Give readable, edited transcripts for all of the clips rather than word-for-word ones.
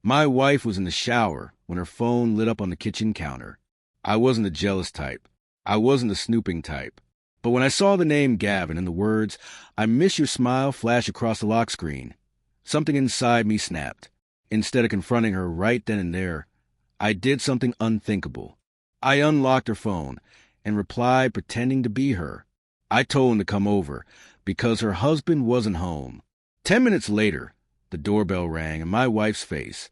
My wife was in the shower when her phone lit up on the kitchen counter. I wasn't the jealous type. I wasn't the snooping type. But when I saw the name Gavin and the words, "I miss your smile," flash across the lock screen, something inside me snapped. Instead of confronting her right then and there, I did something unthinkable. I unlocked her phone and replied pretending to be her. I told him to come over because her husband wasn't home. 10 minutes later, the doorbell rang and my wife's face,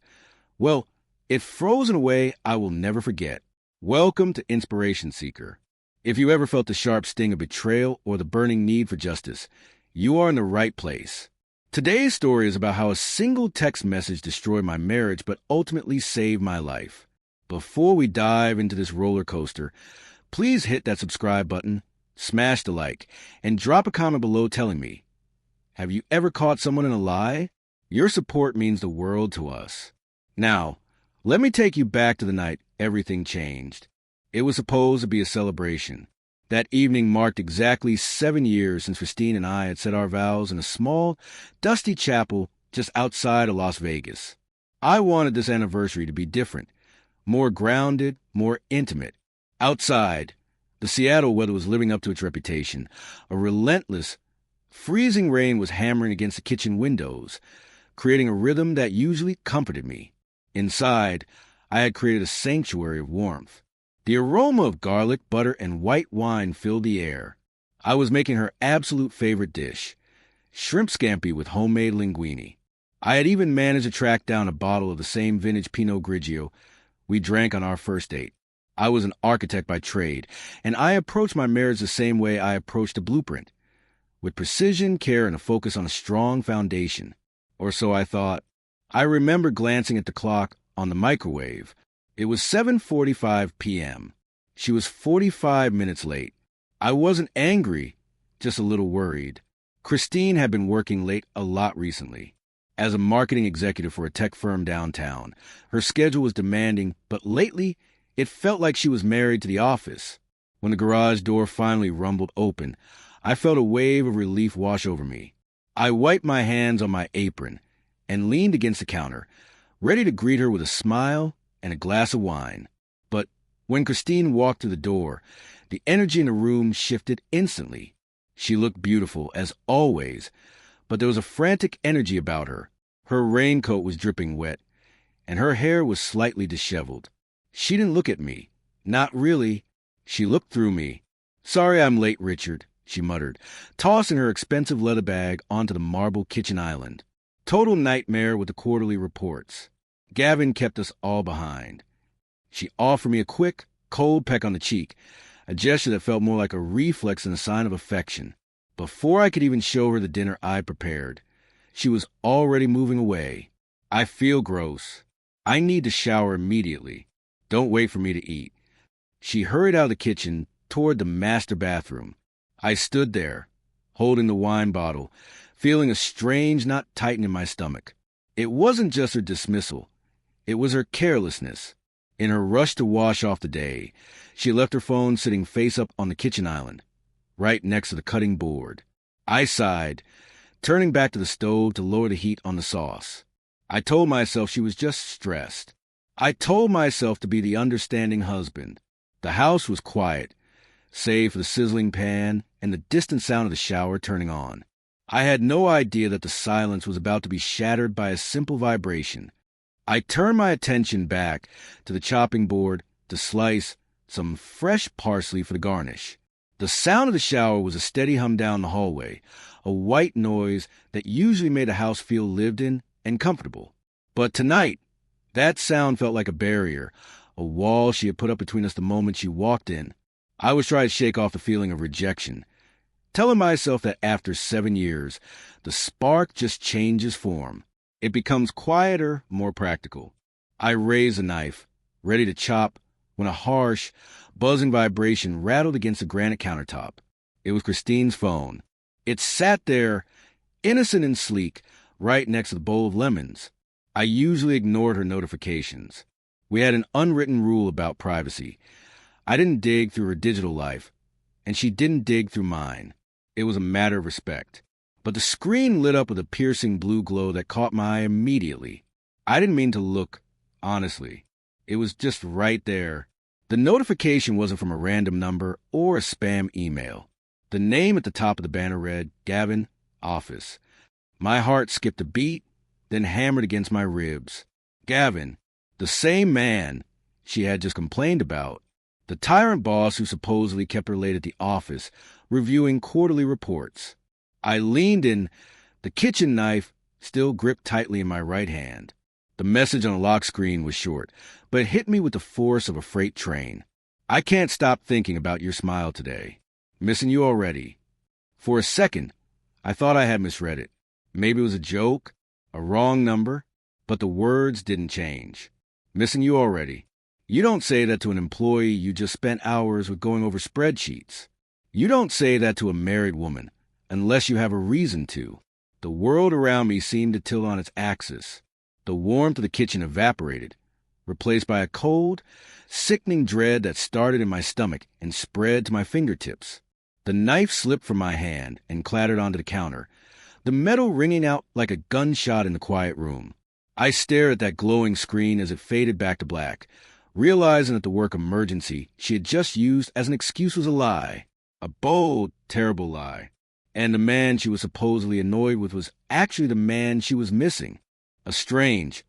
well, it froze in a way I will never forget. Welcome to Inspiration Seeker. If you ever felt the sharp sting of betrayal or the burning need for justice, you are in the right place. Today's story is about how a single text message destroyed my marriage but ultimately saved my life. Before we dive into this roller coaster, please hit that subscribe button, smash the like, and drop a comment below telling me, have you ever caught someone in a lie? Your support means the world to us. Now, let me take you back to the night everything changed. It was supposed to be a celebration. That evening marked exactly 7 years since Christine and I had said our vows in a small, dusty chapel just outside of Las Vegas. I wanted this anniversary to be different, more grounded, more intimate. Outside, the Seattle weather was living up to its reputation. A relentless, freezing rain was hammering against the kitchen windows, creating a rhythm that usually comforted me. Inside, I had created a sanctuary of warmth. The aroma of garlic, butter, and white wine filled the air. I was making her absolute favorite dish, shrimp scampi with homemade linguine. I had even managed to track down a bottle of the same vintage Pinot Grigio we drank on our first date. I was an architect by trade, and I approached my marriage the same way I approached a blueprint, with precision, care, and a focus on a strong foundation. Or so I thought. I remember glancing at the clock on the microwave. It was 7:45 p.m. She was 45 minutes late. I wasn't angry, just a little worried. Christine had been working late a lot recently. As a marketing executive for a tech firm downtown, her schedule was demanding, but lately, it felt like she was married to the office. When the garage door finally rumbled open, I felt a wave of relief wash over me. I wiped my hands on my apron and leaned against the counter, ready to greet her with a smile and a glass of wine. But when Christine walked through the door, the energy in the room shifted instantly. She looked beautiful, as always, but there was a frantic energy about her. Her raincoat was dripping wet, and her hair was slightly disheveled. She didn't look at me. Not really. She looked through me. "Sorry I'm late, Richard," she muttered, tossing her expensive leather bag onto the marble kitchen island. Total nightmare with the quarterly reports. Gavin kept us all behind. She offered me a quick, cold peck on the cheek, a gesture that felt more like a reflex than a sign of affection. Before I could even show her the dinner I prepared, she was already moving away. "I feel gross. I need to shower immediately. Don't wait for me to eat." She hurried out of the kitchen toward the master bathroom. I stood there, holding the wine bottle, feeling a strange knot tighten in my stomach. It wasn't just her dismissal. It was her carelessness. In her rush to wash off the day, she left her phone sitting face up on the kitchen island, right next to the cutting board. I sighed, turning back to the stove to lower the heat on the sauce. I told myself she was just stressed. I told myself to be the understanding husband. The house was quiet, save for the sizzling pan and the distant sound of the shower turning on. I had no idea that the silence was about to be shattered by a simple vibration. I turned my attention back to the chopping board to slice some fresh parsley for the garnish. The sound of the shower was a steady hum down the hallway, a white noise that usually made a house feel lived in and comfortable. But tonight, that sound felt like a barrier, a wall she had put up between us the moment she walked in. I was trying to shake off the feeling of rejection, telling myself that after 7 years, the spark just changes form. It becomes quieter, more practical. I raised a knife, ready to chop, when a harsh, buzzing vibration rattled against the granite countertop. It was Christine's phone. It sat there, innocent and sleek, right next to the bowl of lemons. I usually ignored her notifications. We had an unwritten rule about privacy. I didn't dig through her digital life, and she didn't dig through mine. It was a matter of respect. But the screen lit up with a piercing blue glow that caught my eye immediately. I didn't mean to look, honestly. It was just right there. The notification wasn't from a random number or a spam email. The name at the top of the banner read, Gavin, Office. My heart skipped a beat, then hammered against my ribs. Gavin, the same man she had just complained about. The tyrant boss who supposedly kept her late at the office, reviewing quarterly reports. I leaned in, the kitchen knife still gripped tightly in my right hand. The message on the lock screen was short, but it hit me with the force of a freight train. I can't stop thinking about your smile today. Missing you already. For a second, I thought I had misread it. Maybe it was a joke, a wrong number, but the words didn't change. Missing you already. You don't say that to an employee you just spent hours with going over spreadsheets. You don't say that to a married woman, unless you have a reason to. The world around me seemed to tilt on its axis. The warmth of the kitchen evaporated, replaced by a cold, sickening dread that started in my stomach and spread to my fingertips. The knife slipped from my hand and clattered onto the counter, the metal ringing out like a gunshot in the quiet room. I stared at that glowing screen as it faded back to black, realizing that the work emergency she had just used as an excuse was a lie. A bold, terrible lie. And the man she was supposedly annoyed with was actually the man she was missing. A strange,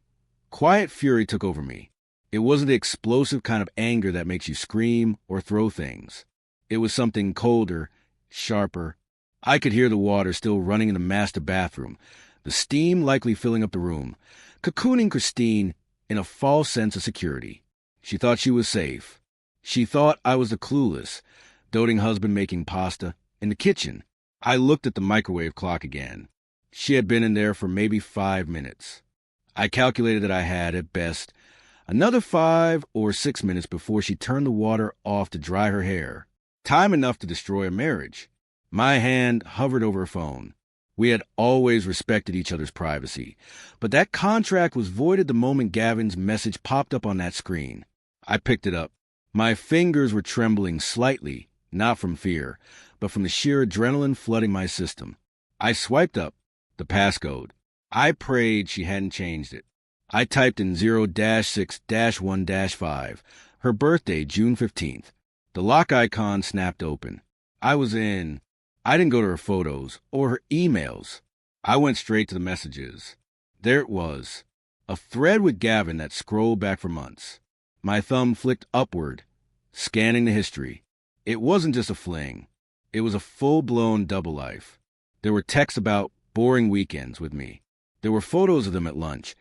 quiet fury took over me. It wasn't the explosive kind of anger that makes you scream or throw things. It was something colder, sharper. I could hear the water still running in the master bathroom, the steam likely filling up the room, cocooning Christine in a false sense of security. She thought she was safe. She thought I was the clueless, doting husband making pasta in the kitchen. I looked at the microwave clock again. She had been in there for maybe 5 minutes. I calculated that I had, at best, another 5 or 6 minutes before she turned the water off to dry her hair. Time enough to destroy a marriage. My hand hovered over her phone. We had always respected each other's privacy, but that contract was voided the moment Gavin's message popped up on that screen. I picked it up. My fingers were trembling slightly, not from fear, but from the sheer adrenaline flooding my system. I swiped up the passcode. I prayed she hadn't changed it. I typed in 0-6-1-5, her birthday, June 15th. The lock icon snapped open. I was in. I didn't go to her photos or her emails. I went straight to the messages. There it was, a thread with Gavin that scrolled back for months. My thumb flicked upward, scanning the history. It wasn't just a fling. It was a full-blown double life. There were texts about boring weekends with me. There were photos of them at lunch,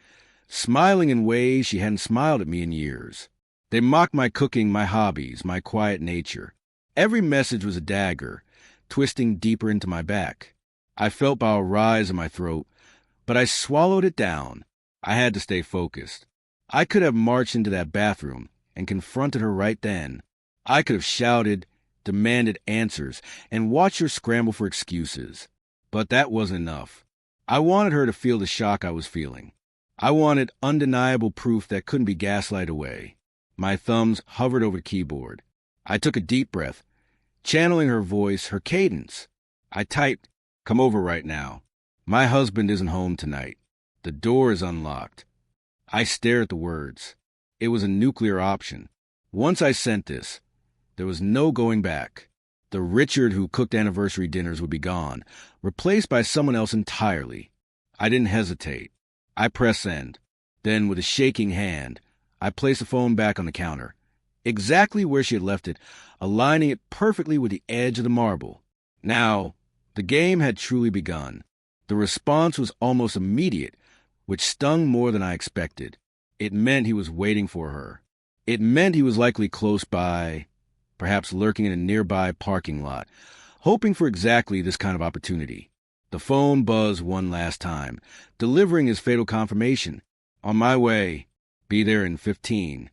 smiling in ways she hadn't smiled at me in years. They mocked my cooking, my hobbies, my quiet nature. Every message was a dagger, twisting deeper into my back. I felt bile rise in my throat, but I swallowed it down. I had to stay focused. I could have marched into that bathroom and confronted her right then. I could have shouted, demanded answers, and watched her scramble for excuses. But that wasn't enough. I wanted her to feel the shock I was feeling. I wanted undeniable proof that couldn't be gaslighted away. My thumbs hovered over the keyboard. I took a deep breath, channeling her voice, her cadence. I typed, "Come over right now. My husband isn't home tonight. The door is unlocked." I stared at the words. It was a nuclear option. Once I sent this, there was no going back. The Richard who cooked anniversary dinners would be gone, replaced by someone else entirely. I didn't hesitate. I pressed send. Then, with a shaking hand, I placed the phone back on the counter, exactly where she had left it, aligning it perfectly with the edge of the marble. Now, the game had truly begun. The response was almost immediate, which stung more than I expected. It meant he was waiting for her. It meant he was likely close by, perhaps lurking in a nearby parking lot, hoping for exactly this kind of opportunity. The phone buzzed one last time, delivering his fatal confirmation. On my way. Be there in 15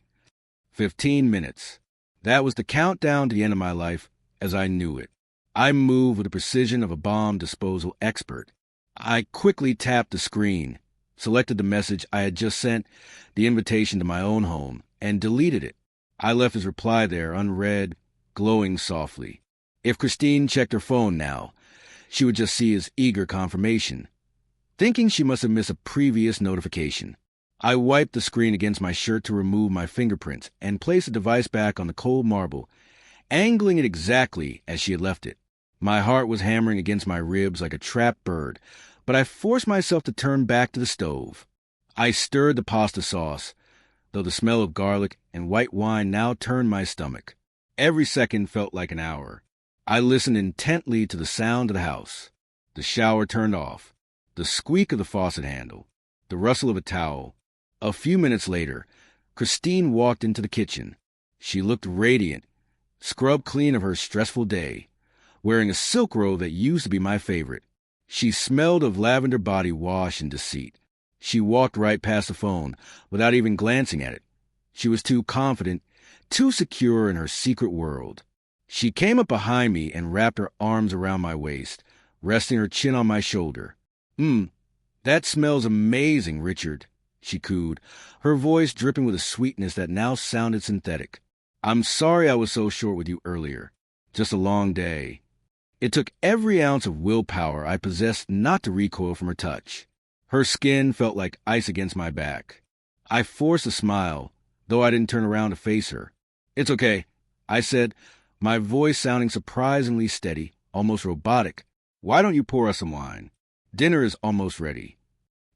minutes. That was the countdown to the end of my life as I knew it. I moved with the precision of a bomb disposal expert. I quickly tapped the screen, selected the message I had just sent, the invitation to my own home, and deleted it. I left his reply there, unread, glowing softly. If Christine checked her phone now, she would just see his eager confirmation, thinking she must have missed a previous notification. I wiped the screen against my shirt to remove my fingerprints and placed the device back on the cold marble, angling it exactly as she had left it. My heart was hammering against my ribs like a trapped bird, but I forced myself to turn back to the stove. I stirred the pasta sauce, though the smell of garlic and white wine now turned my stomach. Every second felt like an hour. I listened intently to the sound of the house. The shower turned off, the squeak of the faucet handle, the rustle of a towel. A few minutes later, Christine walked into the kitchen. She looked radiant, scrubbed clean of her stressful day, wearing a silk robe that used to be my favorite. She smelled of lavender body wash and deceit. She walked right past the phone without even glancing at it. She was too confident, too secure in her secret world. She came up behind me and wrapped her arms around my waist, resting her chin on my shoulder. That smells amazing, Richard," she cooed, her voice dripping with a sweetness that now sounded synthetic. "I'm sorry I was so short with you earlier. Just a long day." It took every ounce of willpower I possessed not to recoil from her touch. Her skin felt like ice against my back. I forced a smile, though I didn't turn around to face her. "It's okay," I said, my voice sounding surprisingly steady, almost robotic. "Why don't you pour us some wine? Dinner is almost ready."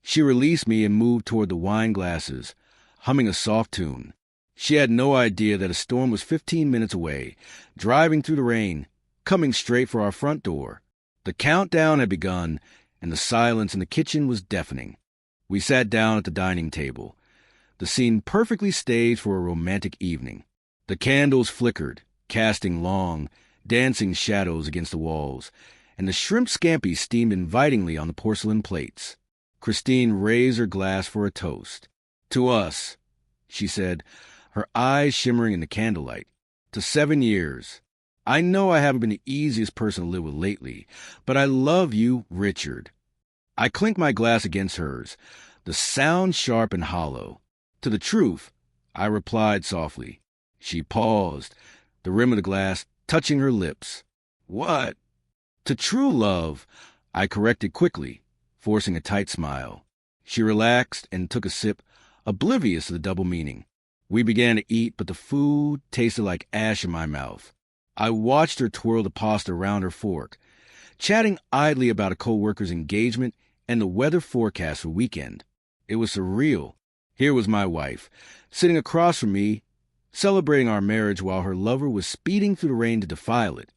She released me and moved toward the wine glasses, humming a soft tune. She had no idea that a storm was 15 minutes away, driving through the rain, coming straight for our front door. The countdown had begun, and the silence in the kitchen was deafening. We sat down at the dining table, the scene perfectly staged for a romantic evening. The candles flickered, casting long, dancing shadows against the walls, and the shrimp scampi steamed invitingly on the porcelain plates. Christine raised her glass for a toast. "To us," she said, her eyes shimmering in the candlelight. "To 7 years. I know I haven't been the easiest person to live with lately, but I love you, Richard." I clinked my glass against hers, the sound sharp and hollow. "To the truth," I replied softly. She paused, the rim of the glass touching her lips. "What?" "To true love," I corrected quickly, forcing a tight smile. She relaxed and took a sip, oblivious of the double meaning. We began to eat, but the food tasted like ash in my mouth. I watched her twirl the pasta around her fork, chatting idly about a co-worker's engagement and the weather forecast for the weekend. It was surreal. Here was my wife, sitting across from me, celebrating our marriage while her lover was speeding through the rain to defile it.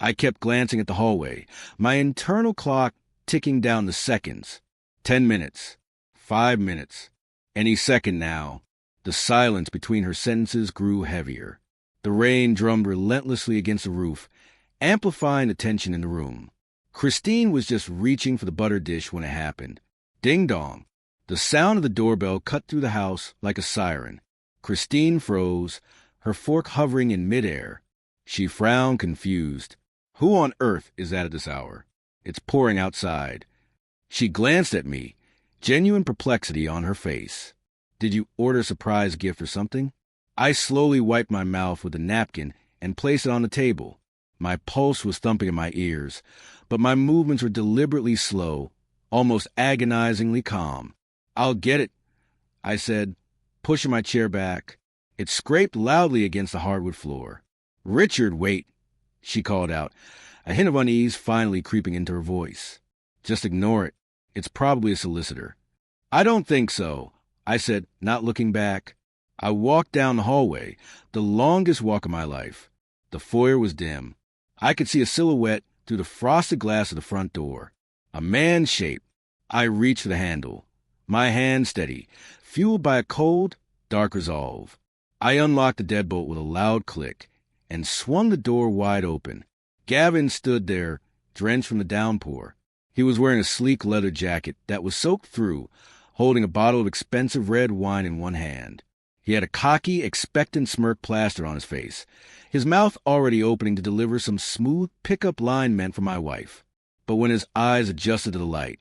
I kept glancing at the hallway, my internal clock ticking down the seconds. 10 minutes. 5 minutes. Any second now. The silence between her sentences grew heavier. The rain drummed relentlessly against the roof, amplifying the tension in the room. Christine was just reaching for the butter dish when it happened. Ding dong. The sound of the doorbell cut through the house like a siren. Christine froze, her fork hovering in midair. She frowned, confused. "Who on earth is that at this hour? It's pouring outside." She glanced at me, genuine perplexity on her face. "Did you order a surprise gift or something?" I slowly wiped my mouth with a napkin and placed it on the table. My pulse was thumping in my ears, but my movements were deliberately slow, almost agonizingly calm. "I'll get it," I said, pushing my chair back. It scraped loudly against the hardwood floor. "Richard, wait," she called out, a hint of unease finally creeping into her voice. "Just ignore it. It's probably a solicitor." "I don't think so," I said, not looking back. I walked down the hallway, the longest walk of my life. The foyer was dim. I could see a silhouette through the frosted glass of the front door. A man's shape. I reached for the handle, my hand steady, fueled by a cold, dark resolve. I unlocked the deadbolt with a loud click and swung the door wide open. Gavin stood there, drenched from the downpour. He was wearing a sleek leather jacket that was soaked through, holding a bottle of expensive red wine in one hand. He had a cocky, expectant smirk plastered on his face, his mouth already opening to deliver some smooth pickup line meant for my wife. But when his eyes adjusted to the light,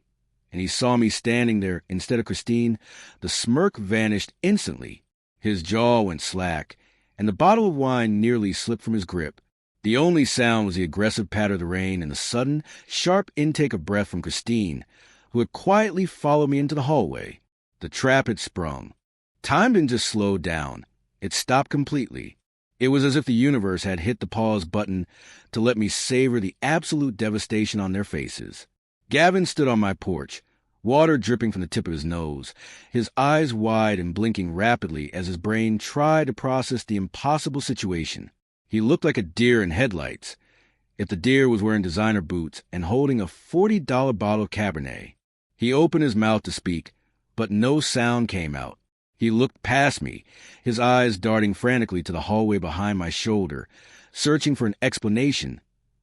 and he saw me standing there instead of Christine, the smirk vanished instantly. His jaw went slack, and the bottle of wine nearly slipped from his grip. The only sound was the aggressive patter of the rain and the sudden, sharp intake of breath from Christine, who had quietly followed me into the hallway. The trap had sprung. Time didn't just slow down. It stopped completely. It was as if the universe had hit the pause button to let me savor the absolute devastation on their faces. Gavin stood on my porch, water dripping from the tip of his nose, his eyes wide and blinking rapidly as his brain tried to process the impossible situation. He looked like a deer in headlights, if the deer was wearing designer boots and holding a $40 bottle of Cabernet. He opened his mouth to speak, but no sound came out. He looked past me, his eyes darting frantically to the hallway behind my shoulder, searching for an explanation,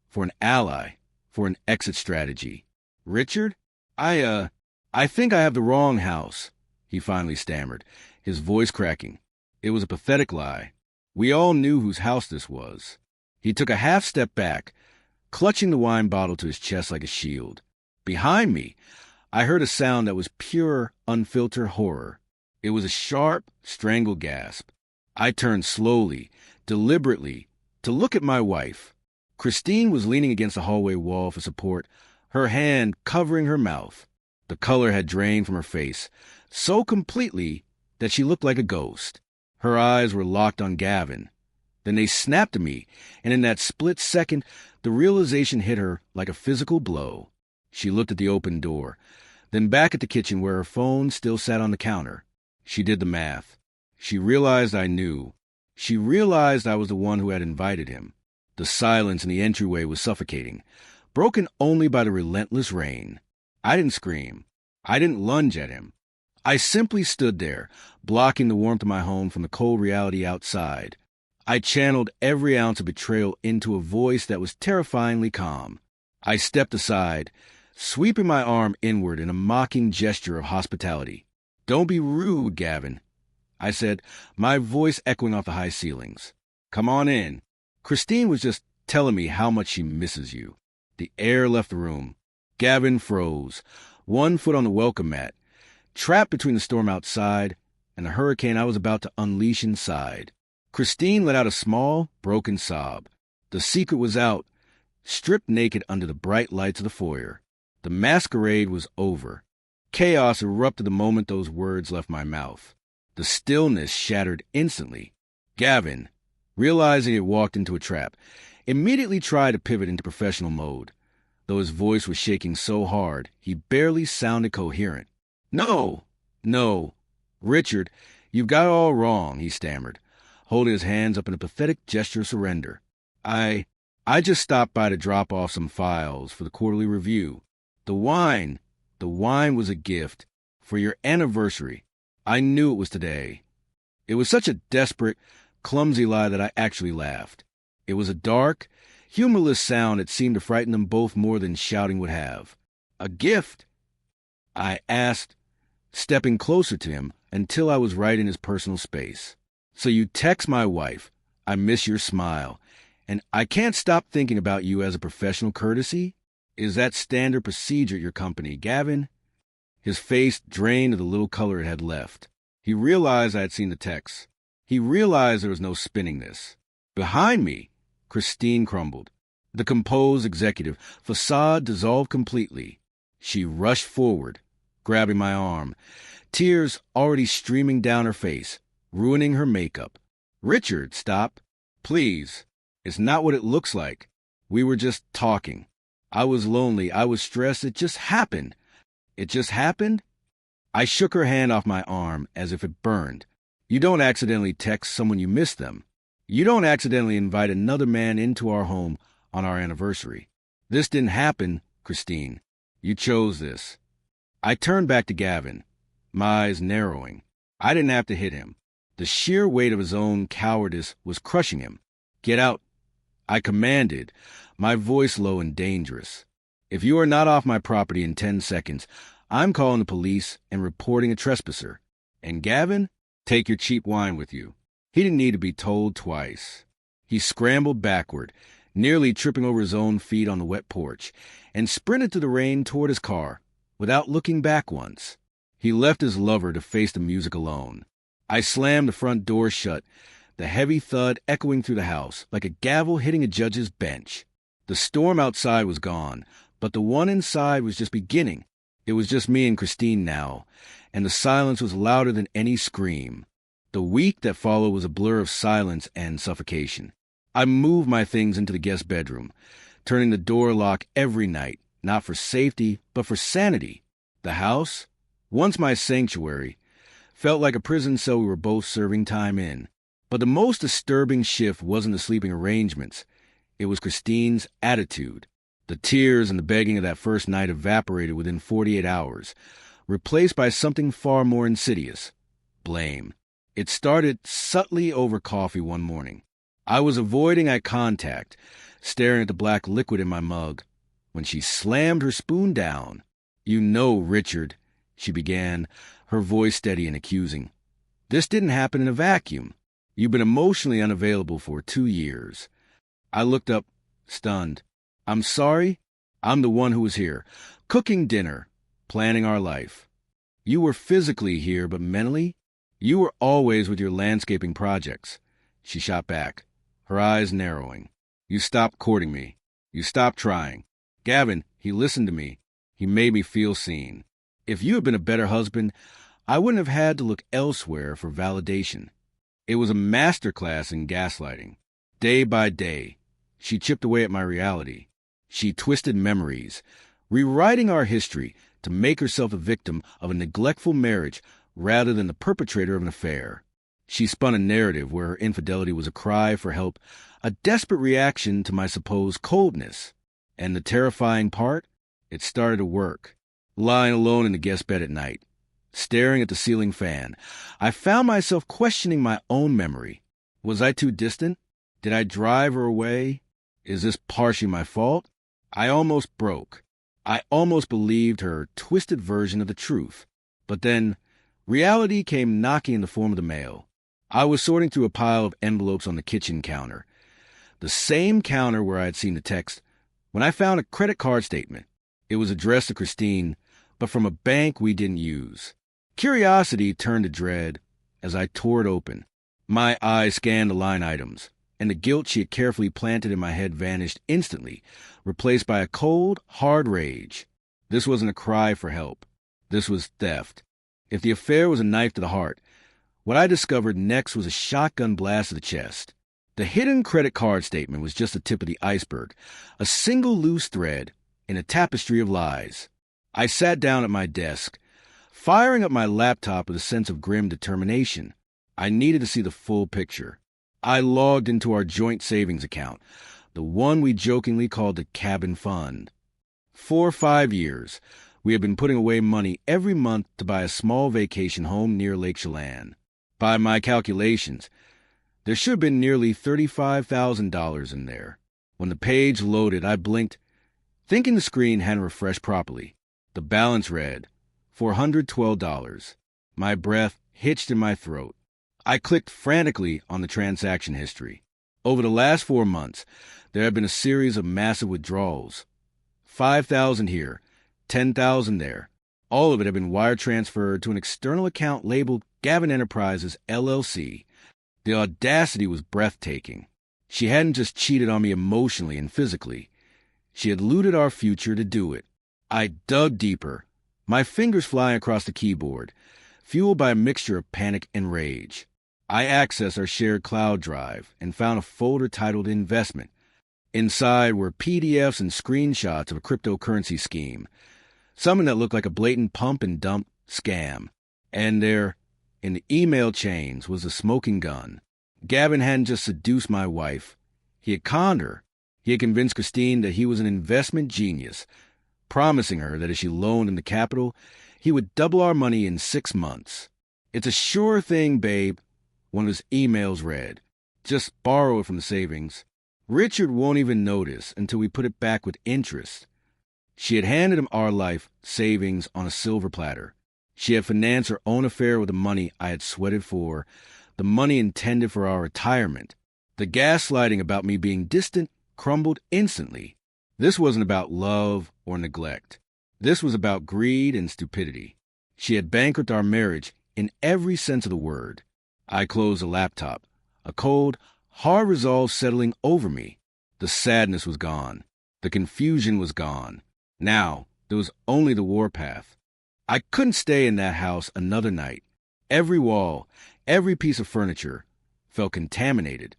for an ally, for an exit strategy. "Richard? I think I have the wrong house," he finally stammered, his voice cracking. It was a pathetic lie. We all knew whose house this was. He took a half step back, clutching the wine bottle to his chest like a shield. Behind me, I heard a sound that was pure, unfiltered horror. It was a sharp, strangled gasp. I turned slowly, deliberately, to look at my wife. Christine was leaning against the hallway wall for support, her hand covering her mouth. The color had drained from her face, so completely that she looked like a ghost. Her eyes were locked on Gavin. Then they snapped to me, and in that split second, the realization hit her like a physical blow. She looked at the open door, then back at the kitchen where her phone still sat on the counter. She did the math. She realized I knew. She realized I was the one who had invited him. The silence in the entryway was suffocating, broken only by the relentless rain. I didn't scream. I didn't lunge at him. I simply stood there, blocking the warmth of my home from the cold reality outside. I channeled every ounce of betrayal into a voice that was terrifyingly calm. I stepped aside, sweeping my arm inward in a mocking gesture of hospitality. "Don't be rude, Gavin," I said, my voice echoing off the high ceilings. "Come on in. Christine was just telling me how much she misses you." The air left the room. Gavin froze, one foot on the welcome mat, trapped between the storm outside and the hurricane I was about to unleash inside. Christine let out a small, broken sob. The secret was out, stripped naked under the bright lights of the foyer. The masquerade was over. Chaos erupted the moment those words left my mouth. The stillness shattered instantly. Gavin, realizing he had walked into a trap, immediately tried to pivot into professional mode. Though his voice was shaking so hard, he barely sounded coherent. No, Richard, you've got it all wrong," he stammered, holding his hands up in a pathetic gesture of surrender. I just stopped by to drop off some files for the quarterly review. The wine was a gift for your anniversary. I knew it was today." It was such a desperate, clumsy lie that I actually laughed. It was a dark, humorless sound that seemed to frighten them both more than shouting would have. "A gift?" I asked, stepping closer to him until I was right in his personal space. "So you text my wife, 'I miss your smile,' and I can't stop thinking about you as a professional courtesy? Is that standard procedure at your company, Gavin?" His face drained of the little color it had left. He realized I had seen the text. He realized there was no spinning this. Behind me, Christine crumbled. The composed executive facade dissolved completely. She rushed forward, grabbing my arm, tears already streaming down her face, ruining her makeup. "Richard, stop. Please. It's not what it looks like. We were just talking. I was lonely. I was stressed. It just happened." "It just happened?" I shook her hand off my arm as if it burned. "You don't accidentally text someone you miss them. You don't accidentally invite another man into our home on our anniversary. This didn't happen, Christine. You chose this." I turned back to Gavin, my eyes narrowing. I didn't have to hit him. The sheer weight of his own cowardice was crushing him. "Get out," I commanded, my voice low and dangerous. "If you are not off my property in 10 seconds, I'm calling the police and reporting a trespasser. And Gavin, take your cheap wine with you." He didn't need to be told twice. He scrambled backward, nearly tripping over his own feet on the wet porch, and sprinted through the rain toward his car, without looking back once. He left his lover to face the music alone. I slammed the front door shut, the heavy thud echoing through the house, like a gavel hitting a judge's bench. The storm outside was gone, but the one inside was just beginning. It was just me and Christine now, and the silence was louder than any scream. The week that followed was a blur of silence and suffocation. I moved my things into the guest bedroom, turning the door lock every night, not for safety, but for sanity. The house, once my sanctuary, felt like a prison cell we were both serving time in. But the most disturbing shift wasn't the sleeping arrangements. It was Christine's attitude. The tears and the begging of that first night evaporated within 48 hours, replaced by something far more insidious: blame. It started subtly over coffee one morning. I was avoiding eye contact, staring at the black liquid in my mug, when she slammed her spoon down. "You know, Richard," she began, her voice steady and accusing. "This didn't happen in a vacuum. You've been emotionally unavailable for 2 years." I looked up, stunned. "I'm sorry. I'm the one who was here, cooking dinner, planning our life. You were physically here, but mentally, you were always with your landscaping projects." She shot back, her eyes narrowing. "You stopped courting me. You stopped trying. Gavin, he listened to me. He made me feel seen. If you had been a better husband, I wouldn't have had to look elsewhere for validation." It was a masterclass in gaslighting. Day by day, she chipped away at my reality. She twisted memories, rewriting our history to make herself a victim of a neglectful marriage rather than the perpetrator of an affair. She spun a narrative where her infidelity was a cry for help, a desperate reaction to my supposed coldness. And the terrifying part? It started to work. Lying alone in the guest bed at night, staring at the ceiling fan, I found myself questioning my own memory. Was I too distant? Did I drive her away? Is this partially my fault? I almost broke. I almost believed her twisted version of the truth. But then, reality came knocking in the form of the mail. I was sorting through a pile of envelopes on the kitchen counter, the same counter where I had seen the text, when I found a credit card statement. It was addressed to Christine, but from a bank we didn't use. Curiosity turned to dread as I tore it open. My eyes scanned the line items, and the guilt she had carefully planted in my head vanished instantly, replaced by a cold, hard rage. This wasn't a cry for help. This was theft. If the affair was a knife to the heart, what I discovered next was a shotgun blast to the chest. The hidden credit card statement was just the tip of the iceberg, a single loose thread in a tapestry of lies. I sat down at my desk, firing up my laptop with a sense of grim determination. I needed to see the full picture. I logged into our joint savings account, the one we jokingly called the cabin fund. For 5 years, we had been putting away money every month to buy a small vacation home near Lake Chelan. By my calculations, there should have been nearly $35,000 in there. When the page loaded, I blinked, thinking the screen hadn't refreshed properly. The balance read $412. My breath hitched in my throat. I clicked frantically on the transaction history. Over the last 4 months, there had been a series of massive withdrawals. $5,000 here, $10,000 there. All of it had been wire transferred to an external account labeled Gavin Enterprises, LLC. The audacity was breathtaking. She hadn't just cheated on me emotionally and physically. She had looted our future to do it. I dug deeper, my fingers flying across the keyboard, fueled by a mixture of panic and rage. I accessed our shared cloud drive and found a folder titled Investment. Inside were PDFs and screenshots of a cryptocurrency scheme, something that looked like a blatant pump and dump scam. And there, in the email chains, was a smoking gun. Gavin hadn't just seduced my wife. He had conned her. He had convinced Christine that he was an investment genius, promising her that if she loaned him the capital, he would double our money in 6 months. "It's a sure thing, babe," one of his emails read. "Just borrow it from the savings. Richard won't even notice until we put it back with interest." She had handed him our life savings on a silver platter. She had financed her own affair with the money I had sweated for, the money intended for our retirement. The gaslighting about me being distant crumbled instantly. This wasn't about love or neglect. This was about greed and stupidity. She had bankrupted our marriage in every sense of the word. I closed the laptop, a cold, hard resolve settling over me. The sadness was gone. The confusion was gone. Now, there was only the warpath. I couldn't stay in that house another night. Every wall, every piece of furniture felt contaminated.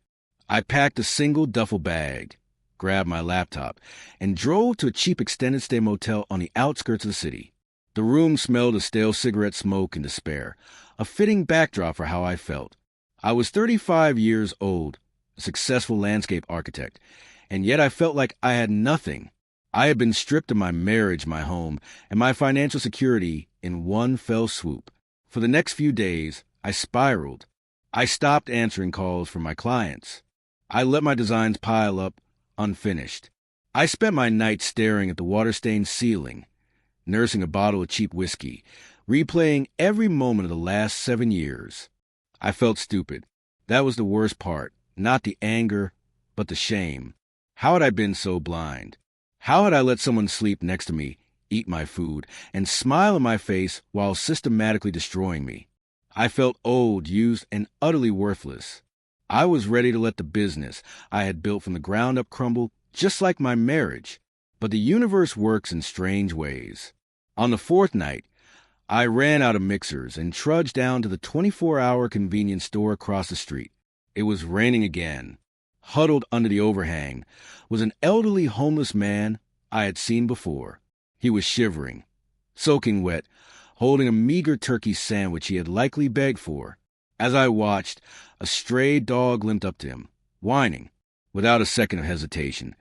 I packed a single duffel bag, grabbed my laptop, and drove to a cheap extended stay motel on the outskirts of the city. The room smelled of stale cigarette smoke and despair, a fitting backdrop for how I felt. I was 35 years old, a successful landscape architect, and yet I felt like I had nothing. I had been stripped of my marriage, my home, and my financial security in one fell swoop. For the next few days, I spiraled. I stopped answering calls from my clients. I let my designs pile up, unfinished. I spent my nights staring at the water-stained ceiling, nursing a bottle of cheap whiskey, replaying every moment of the last 7 years. I felt stupid. That was the worst part, not the anger, but the shame. How had I been so blind? How had I let someone sleep next to me, eat my food, and smile in my face while systematically destroying me? I felt old, used, and utterly worthless. I was ready to let the business I had built from the ground up crumble, just like my marriage. But the universe works in strange ways. On the fourth night, I ran out of mixers and trudged down to the 24-hour convenience store across the street. It was raining again. Huddled under the overhang was an elderly homeless man I had seen before. He was shivering, soaking wet, holding a meager turkey sandwich he had likely begged for. As I watched, a stray dog limped up to him, whining, without a second of hesitation.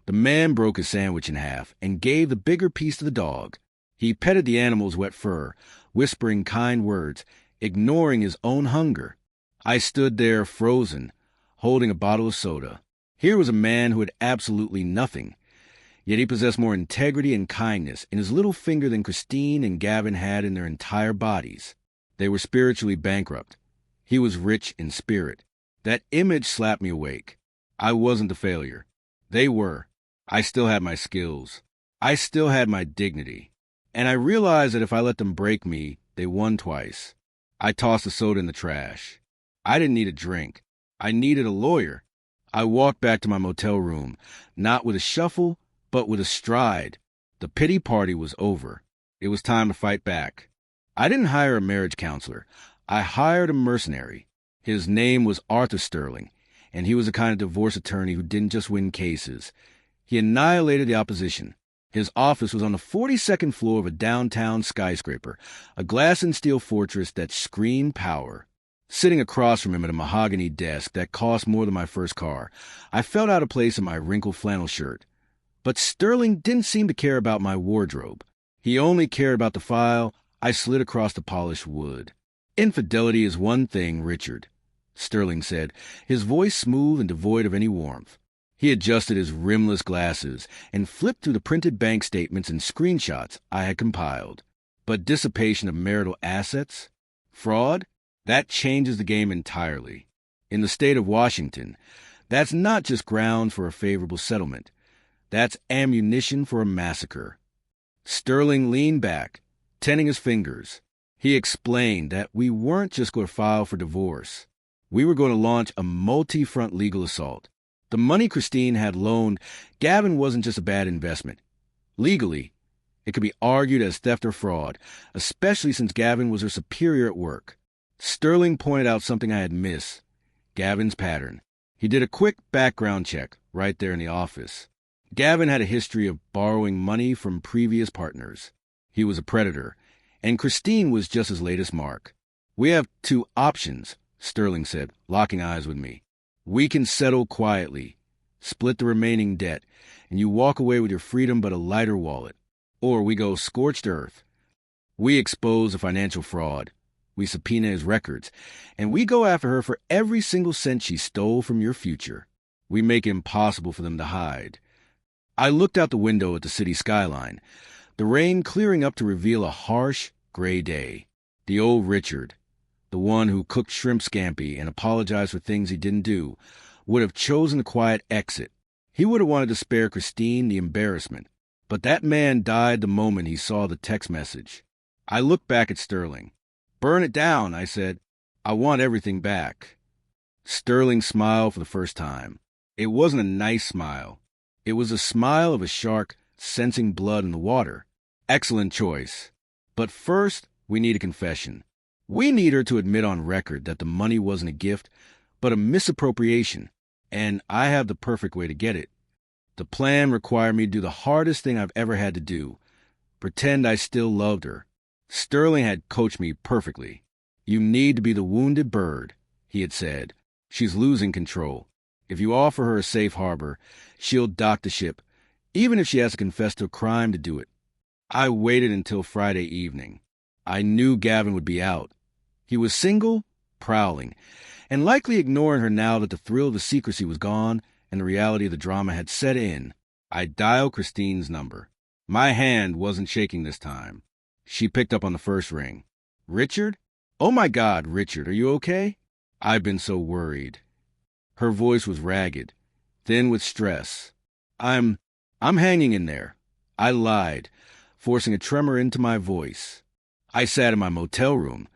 The man broke his sandwich in half and gave the bigger piece to the dog. He petted the animal's wet fur, whispering kind words, ignoring his own hunger. I stood there frozen, holding a bottle of soda. Here was a man who had absolutely nothing, yet he possessed more integrity and kindness in his little finger than Christine and Gavin had in their entire bodies. They were spiritually bankrupt. He was rich in spirit. That image slapped me awake. I wasn't a failure. They were. I still had my skills. I still had my dignity. And I realized that if I let them break me, they won twice. I tossed the soda in the trash. I didn't need a drink. I needed a lawyer. I walked back to my motel room, not with a shuffle, but with a stride. The pity party was over. It was time to fight back. I didn't hire a marriage counselor. I hired a mercenary. His name was Arthur Sterling, and he was the kind of divorce attorney who didn't just win cases. He annihilated the opposition. His office was on the 42nd floor of a downtown skyscraper, a glass and steel fortress that screamed power. Sitting across from him at a mahogany desk that cost more than my first car, I felt out of place in my wrinkled flannel shirt. But Sterling didn't seem to care about my wardrobe. He only cared about the file I slid across the polished wood. "Infidelity is one thing, Richard," Sterling said, his voice smooth and devoid of any warmth. He adjusted his rimless glasses and flipped through the printed bank statements and screenshots I had compiled. But dissipation of marital assets? Fraud? That changes the game entirely. In the state of Washington, that's not just ground for a favorable settlement. That's ammunition for a massacre. Sterling leaned back, tenting his fingers. He explained that we weren't just going to file for divorce. We were going to launch a multi-front legal assault. The money Christine had loaned Gavin wasn't just a bad investment. Legally, it could be argued as theft or fraud, especially since Gavin was her superior at work. Sterling pointed out something I had missed, Gavin's pattern. He did a quick background check right there in the office. Gavin had a history of borrowing money from previous partners. He was a predator, and Christine was just his latest mark. "We have two options," Sterling said, locking eyes with me. "We can settle quietly, split the remaining debt, and you walk away with your freedom but a lighter wallet. Or we go scorched earth. We expose the financial fraud. We subpoena his records, and we go after her for every single cent she stole from your future. We make it impossible for them to hide." I looked out the window at the city skyline, the rain clearing up to reveal a harsh, gray day. The old Richard, the one who cooked shrimp scampi and apologized for things he didn't do, would have chosen a quiet exit. He would have wanted to spare Christine the embarrassment. But that man died the moment he saw the text message. I looked back at Sterling. "Burn it down," I said. "I want everything back." Sterling smiled for the first time. It wasn't a nice smile. It was the smile of a shark sensing blood in the water. "Excellent choice. But first, we need a confession. We need her to admit on record that the money wasn't a gift, but a misappropriation, and I have the perfect way to get it. The plan required me to do the hardest thing I've ever had to do, pretend I still loved her. Sterling had coached me perfectly. You need to be the wounded bird, he had said. She's losing control. If you offer her a safe harbor, she'll dock the ship, even if she has to confess to a crime to do it. I waited until Friday evening. I knew Gavin would be out. He was single, prowling, and likely ignoring her now that the thrill of the secrecy was gone and the reality of the drama had set in. I dialed Christine's number. My hand wasn't shaking this time. She picked up on the first ring. Richard? Oh my God, Richard, are you okay? I've been so worried. Her voice was ragged, thin with stress. I'm hanging in there. I lied, forcing a tremor into my voice. I sat in my motel room,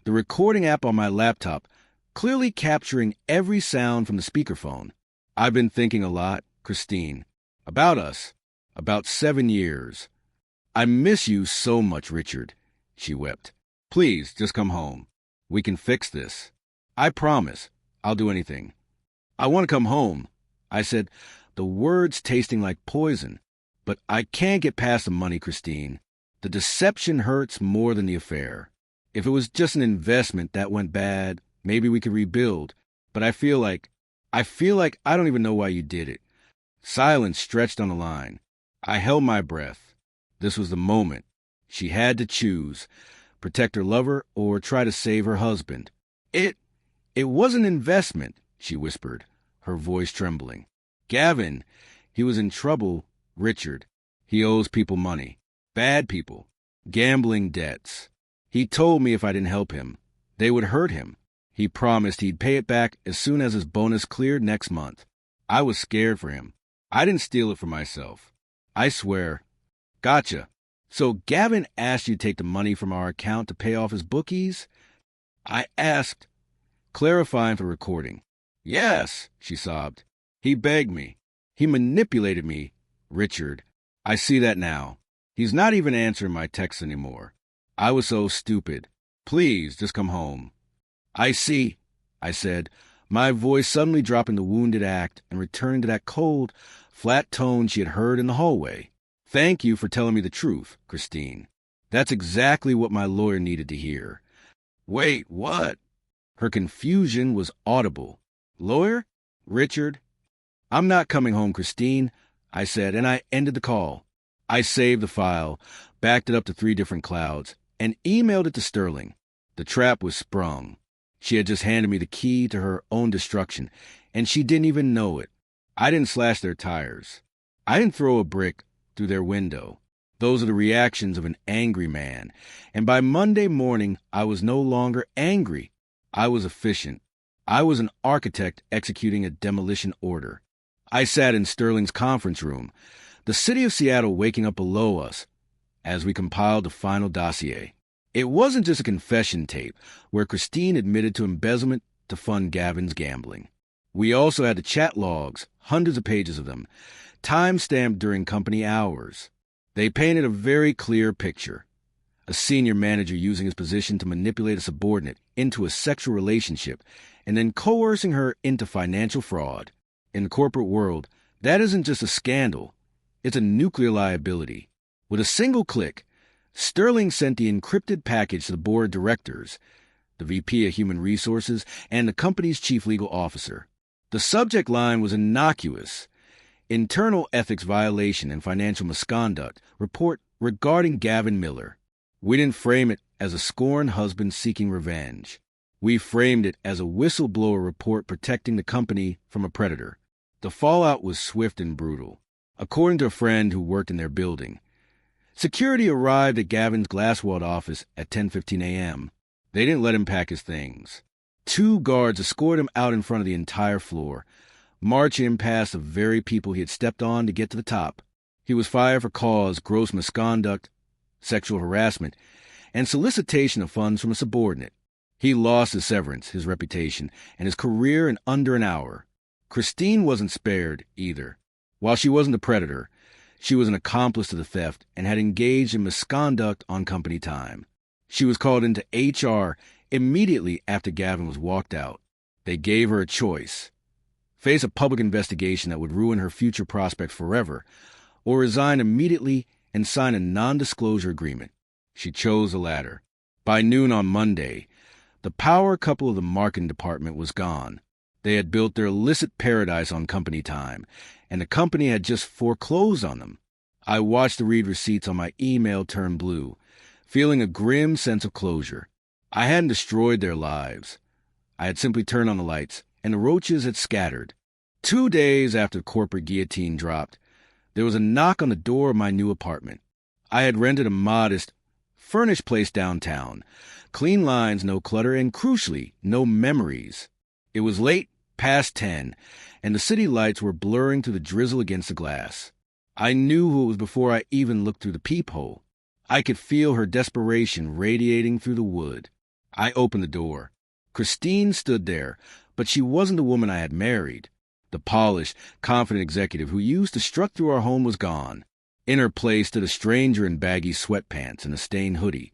the recording app on my laptop clearly capturing every sound from the speakerphone. I've been thinking a lot, Christine, about us, about 7 years. I miss you so much, Richard, she wept. Please, just come home. We can fix this. I promise. I'll do anything. I want to come home, I said, the words tasting like poison. But I can't get past the money, Christine. The deception hurts more than the affair. If it was just an investment that went bad, maybe we could rebuild. But I feel like I don't even know why you did it. Silence stretched on the line. I held my breath. This was the moment. She had to choose, protect her lover or try to save her husband. It was an investment, she whispered, her voice trembling. Gavin, he was in trouble, Richard. He owes people money. Bad people. Gambling debts. He told me if I didn't help him, they would hurt him. He promised he'd pay it back as soon as his bonus cleared next month. I was scared for him. I didn't steal it for myself. I swear. Gotcha. So Gavin asked you to take the money from our account to pay off his bookies? I asked, clarifying for recording. Yes, she sobbed. He begged me. He manipulated me. Richard, I see that now. He's not even answering my texts anymore. I was so stupid. Please, just come home. I see, I said, my voice suddenly dropping the wounded act and returning to that cold, flat tone she had heard in the hallway. Thank you for telling me the truth, Christine. That's exactly what my lawyer needed to hear. Wait, what? Her confusion was audible. Lawyer? Richard? I'm not coming home, Christine, I said, and I ended the call. I saved the file, backed it up to 3 different clouds, and emailed it to Sterling. The trap was sprung. She had just handed me the key to her own destruction, and she didn't even know it. I didn't slash their tires. I didn't throw a brick through their window. Those are the reactions of an angry man. And by Monday morning, I was no longer angry. I was efficient. I was an architect executing a demolition order. I sat in Sterling's conference room, the city of Seattle waking up below us as we compiled the final dossier. It wasn't just a confession tape where Christine admitted to embezzlement to fund Gavin's gambling. We also had the chat logs, hundreds of pages of them, time-stamped during company hours. They painted a very clear picture. A senior manager using his position to manipulate a subordinate into a sexual relationship and then coercing her into financial fraud. In the corporate world, that isn't just a scandal. It's a nuclear liability. With a single click, Sterling sent the encrypted package to the board of directors, the VP of Human Resources, and the company's chief legal officer. The subject line was innocuous. Internal ethics violation and financial misconduct report regarding Gavin Miller. We didn't frame it as a scorned husband seeking revenge. We framed it as a whistleblower report protecting the company from a predator. The fallout was swift and brutal. According to a friend who worked in their building, security arrived at Gavin's glass-walled office at 10:15 a.m. They didn't let him pack his things. 2 guards escorted him out in front of the entire floor, marching him past the very people he had stepped on to get to the top. He was fired for cause gross misconduct, sexual harassment, and solicitation of funds from a subordinate. He lost his severance, his reputation, and his career in under an hour. Christine wasn't spared, either. While she wasn't a predator, She was an accomplice to the theft and had engaged in misconduct on company time. She was called into HR immediately after Gavin was walked out. They gave her a choice: face a public investigation that would ruin her future prospects forever, or resign immediately and sign a non-disclosure agreement. She chose the latter. By noon on Monday, the power couple of the marketing department was gone. They had built their illicit paradise on company time, and the company had just foreclosed on them. I watched the read receipts on my email turn blue, feeling a grim sense of closure. I hadn't destroyed their lives. I had simply turned on the lights, and the roaches had scattered. 2 days after the corporate guillotine dropped, there was a knock on the door of my new apartment. I had rented a modest, furnished place downtown. Clean lines, no clutter, and crucially, no memories. It was late, past 10, and the city lights were blurring through the drizzle against the glass. I knew who it was before I even looked through the peephole. I could feel her desperation radiating through the wood. I opened the door. Christine stood there, but she wasn't the woman I had married. The polished, confident executive who used to strut through our home was gone. In her place stood a stranger in baggy sweatpants and a stained hoodie,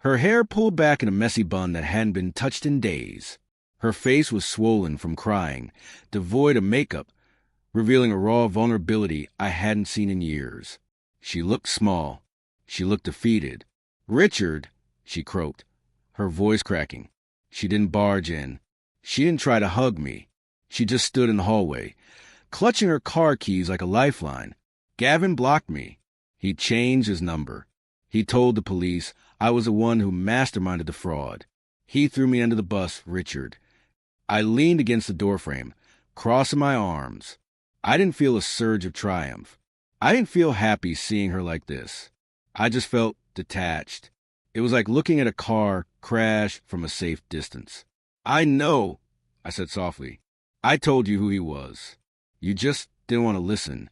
her hair pulled back in a messy bun that hadn't been touched in days. Her face was swollen from crying, devoid of makeup, revealing a raw vulnerability I hadn't seen in years. She looked small. She looked defeated. "Richard," she croaked, her voice cracking. She didn't barge in. She didn't try to hug me. She just stood in the hallway, clutching her car keys like a lifeline. Gavin blocked me. He changed his number. He told the police I was the one who masterminded the fraud. He threw me under the bus, Richard. I leaned against the doorframe, crossing my arms. I didn't feel a surge of triumph. I didn't feel happy seeing her like this. I just felt detached. It was like looking at a car crash from a safe distance. "I know," I said softly. "I told you who he was. You just didn't want to listen."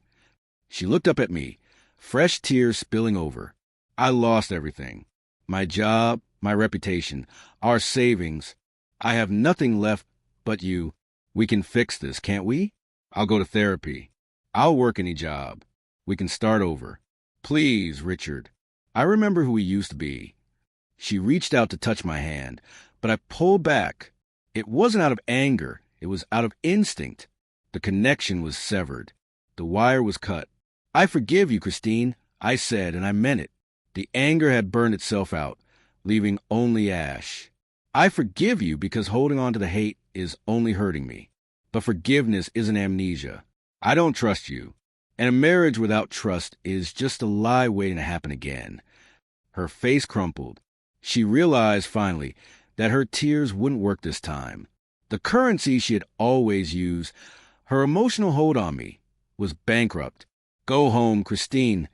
She looked up at me, fresh tears spilling over. I lost everything. My job, my reputation, our savings. I have nothing left but you. We can fix this, can't we? I'll go to therapy. I'll work any job. We can start over. Please, Richard. I remember who we used to be. She reached out to touch my hand, but I pulled back. It wasn't out of anger. It was out of instinct. The connection was severed. The wire was cut. "I forgive you, Christine," I said, and I meant it. The anger had burned itself out, leaving only ash. "I forgive you because holding on to the hate is only hurting me. But forgiveness isn't amnesia. I don't trust you. And a marriage without trust is just a lie waiting to happen again." Her face crumpled. She realized finally that her tears wouldn't work this time. The currency she had always used, her emotional hold on me, was bankrupt. "Go home, Christine,"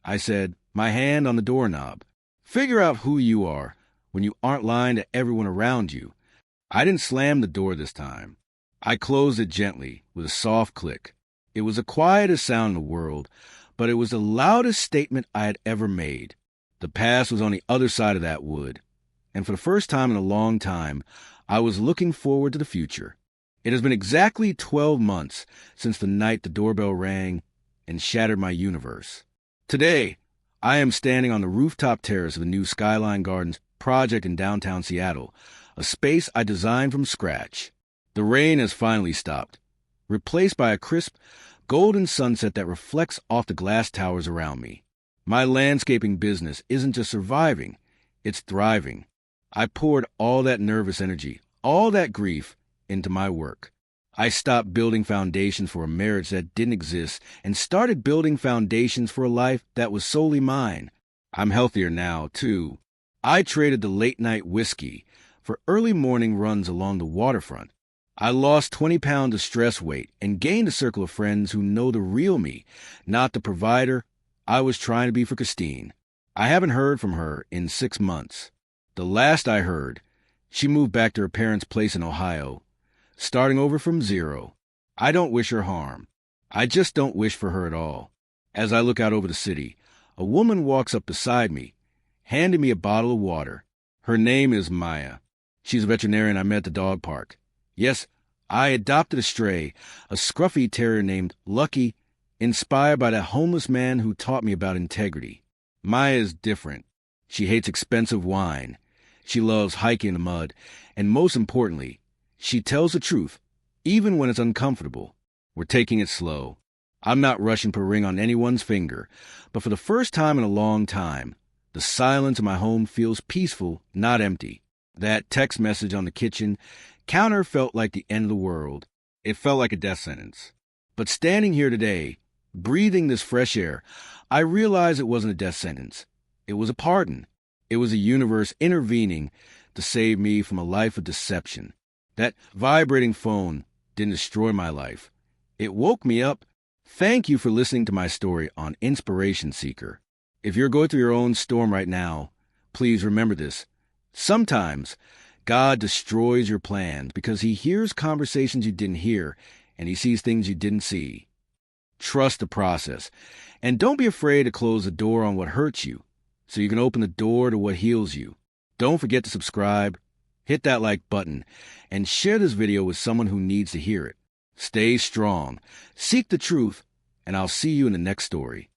I said, my hand on the doorknob. "Figure out who you are when you aren't lying to everyone around you." I didn't slam the door this time. I closed it gently, with a soft click. It was the quietest sound in the world, but it was the loudest statement I had ever made. The past was on the other side of that wood, and for the first time in a long time, I was looking forward to the future. It has been exactly 12 months since the night the doorbell rang and shattered my universe. Today, I am standing on the rooftop terrace of the new Skyline Gardens project in downtown Seattle, a space I designed from scratch. The rain has finally stopped, replaced by a crisp, golden sunset that reflects off the glass towers around me. My landscaping business isn't just surviving, it's thriving. I poured all that nervous energy, all that grief, into my work. I stopped building foundations for a marriage that didn't exist and started building foundations for a life that was solely mine. I'm healthier now, too. I traded the late-night whiskey for early morning runs along the waterfront. I lost 20 pounds of stress weight and gained a circle of friends who know the real me, not the provider I was trying to be for Christine. I haven't heard from her in 6 months. The last I heard, she moved back to her parents' place in Ohio, starting over from zero. I don't wish her harm. I just don't wish for her at all. As I look out over the city, a woman walks up beside me, handing me a bottle of water. Her name is Maya. She's a veterinarian I met at the dog park. Yes, I adopted a stray, a scruffy terrier named Lucky, inspired by that homeless man who taught me about integrity. Maya is different. She hates expensive wine. She loves hiking in the mud. And most importantly, she tells the truth, even when it's uncomfortable. We're taking it slow. I'm not rushing to put a ring on anyone's finger, but for the first time in a long time, the silence in my home feels peaceful, not empty. That text message on the kitchen counter felt like the end of the world. It felt like a death sentence. But standing here today, breathing this fresh air, I realized it wasn't a death sentence. It was a pardon. It was a universe intervening to save me from a life of deception. That vibrating phone didn't destroy my life. It woke me up. Thank you for listening to my story on Inspiration Seeker. If you're going through your own storm right now, please remember this. Sometimes God destroys your plans because he hears conversations you didn't hear and he sees things you didn't see. Trust the process. And don't be afraid to close the door on what hurts you so you can open the door to what heals you. Don't forget to subscribe, hit that like button, and share this video with someone who needs to hear it. Stay strong, seek the truth, and I'll see you in the next story.